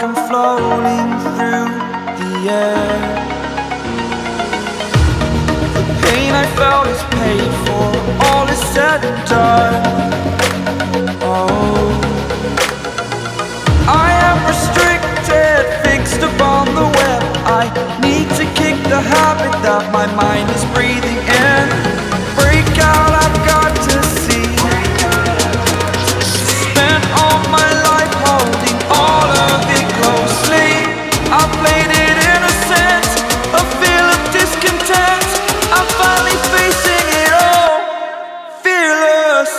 like I'm floating through the air. The pain I felt is paid for, all is said and done. Oh, I am restricted, fixed upon the web. I need to kick the habit that my mind is breathing in. Break out, I've got to see. Spent all my life holding all of it closely. I played it innocent, a feel of discontent. I'm finally facing it all, fearless.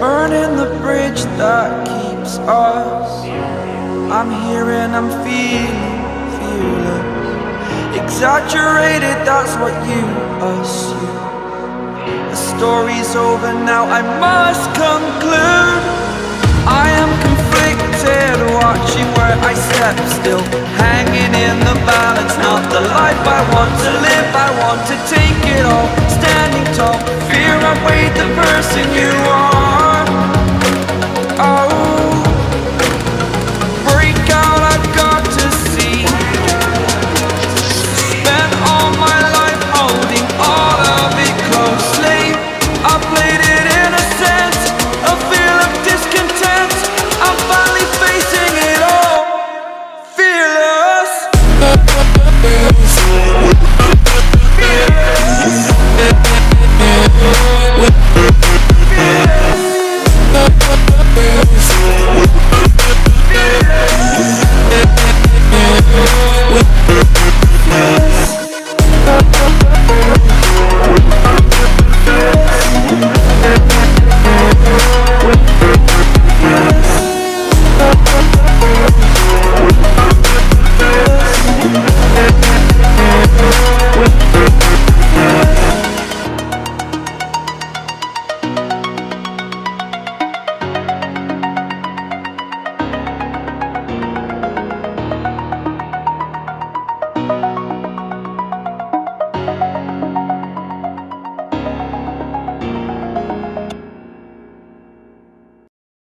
Burning the bridge that keeps us. I'm here and I'm feeling fearless. Exaggerated, that's what you assume. The story's over now, I must conclude. I am conflicted, watching where I step still, hanging in the balance. Not the life I want to live, I want to take it all. Standing tall, fear I weighed the person you are.